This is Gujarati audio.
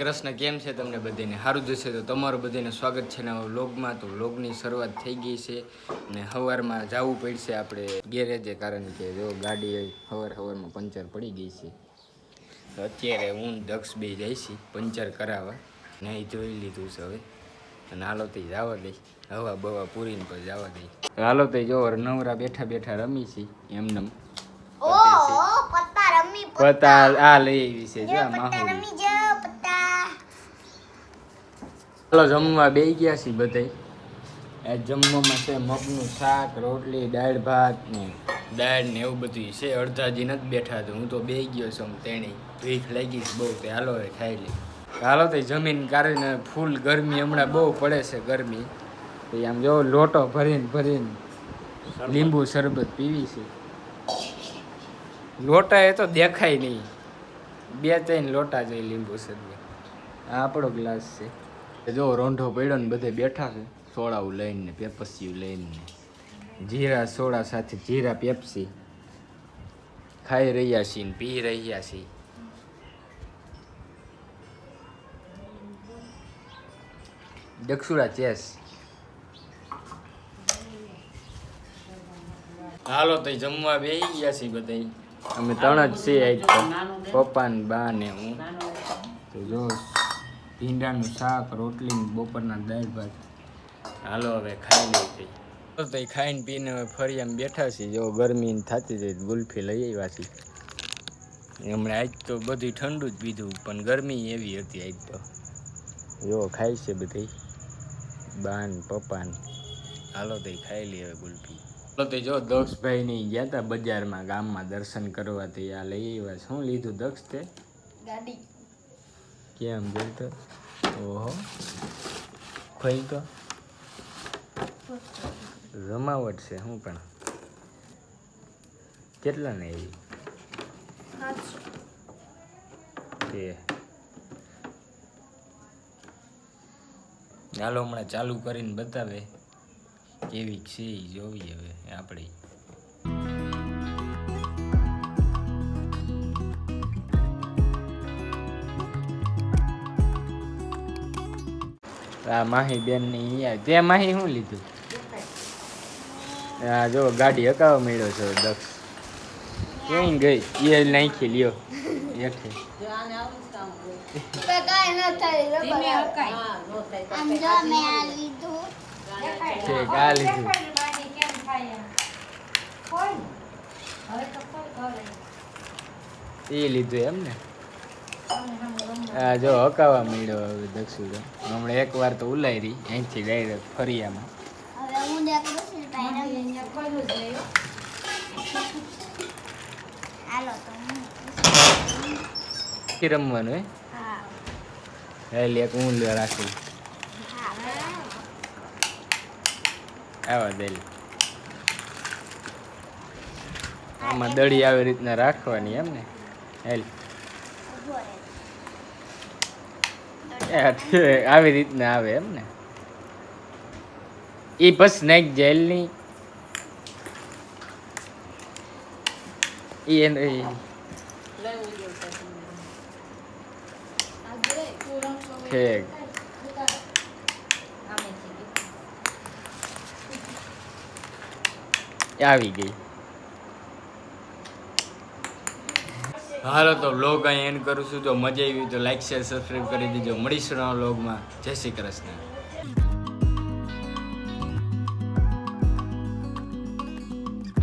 કૃષ્ણ. કેમ છે તમને બધાને? સારું જશે તો તમારું બધાને સ્વાગત છે નવા વ્લોગમાં. તો વ્લોગની શરૂઆત થઈ ગઈ છે અને સવારમાં જવું પડશે આપણે ગેરેજે, કારણ કે જો ગાડી સવારમાં પંચર પડી ગઈ છે. તો અત્યારે હું દક્ષ બે જાય છે પંચર કરાવવા. નહીં જોઈ લીધું છે હવે, અને હાલો તો જવા દઈ, હવા બવા પૂરીને પછી જવા દઈ. હાલો તો જો નવરા બેઠા બેઠા રમી છે એમને પતા આ લઈ આવી છે જો ચાલો જમવા બે ગયા છીએ બધા. આ જમવામાં છે મગનું શાક, રોટલી, દાળ ભાત ને દાળ ને એવું બધું છે. અડધાજી નથી બેઠા તો હું તો બે ગયો છું. તેણી ભીખ લાગી છે બહુ, તે હાલો હવે ખાઈ લે. હાલો તો જમીન કાઢીને ફૂલ ગરમી હમણાં બહુ પડે છે ગરમી. તો આમ જો લોટો ભરીને ભરીને લીંબુ શરબત પીવી છે. લોટા એ તો દેખાય નહીં, 2-3 લોટા જોઈએ લીંબુ શરબત. આ આપણો ગ્લાસ છે. જો રોંઢો પડ્યો ને બધે બેઠા છે સોડાવું લઈને, પેપસિયું લઈને, જીરા સોડા સાથે જીરા પેપ્સી ખાઈ રહ્યા છીએ ને પી રહ્યા છીએ. દક્ષુડા ચેસ. હાલો તો જમવા બેસી ગયા છીએ બધા. અમે 3 જ છીએ આજ તો, પપ્પા ને બા ને હું. તો જો ભીંડાનું શાક, રોટલી, બપોરના દાળ ભાત. હાલો હવે ખાઈ લઈ. તો ખાઈને પીને હવે ફરી આમ બેઠા છીએ. જો ગરમી થતી જાય, ગુલ્ફી લઈ આવ્યા છીએ. હમણાં આજ તો બધું ઠંડુ જ પીધું, પણ ગરમી એવી હતી આજ તો. જો ખાય છે બધી બાન પપ્પાને. હાલો તો ખાઈ લઈએ હવે ગુલ્ફી. હાલો તો જો દક્ષભાઈ ની ગયા હતા બજારમાં, ગામમાં દર્શન કરવા. તો આ લઈ આવ્યા. શું લીધું દક્ષ તે? ગાડી. કેમ જોઈતો? ઓહો ખોઈ તો રમાવટ છે શું પણ. કેટલા ને એવી છે? ચાલો હમણાં ચાલુ કરીને બતાવે કેવી છે જોવી હવે આપણે. આ માહી બેન ની તે માહી શું લીધું? હા જો ગાડી હકાવા મળ્યો છે દક્ષ. ક્યાંય ગઈ એ નાખી લ્યો હેઠે. એ લીધું એમ ને? હા જો હકાવા મળ્યો હવે દક્ષુડો. હમણાં એકવાર તો ઉલાયરી અહીંથી ડાયરેક્ટ ફરિયામાં. રમવાનું હે એક હું રાખું આવા દે. આમાં દડી આવી રીતના રાખવાની એમ ને? હેલ આવી રીતના આવે એમ ને? એ બસ નાખ જેલ ની આવી ગઈ. હાલો તો વ્લોગ અહીં એન્ડ કરું છું. જો મજા આવી તો લાઈક શેર સબસ્ક્રાઈબ કરી દીજો. મળીશું નવા વ્લોગમાં. જય શ્રી કૃષ્ણ.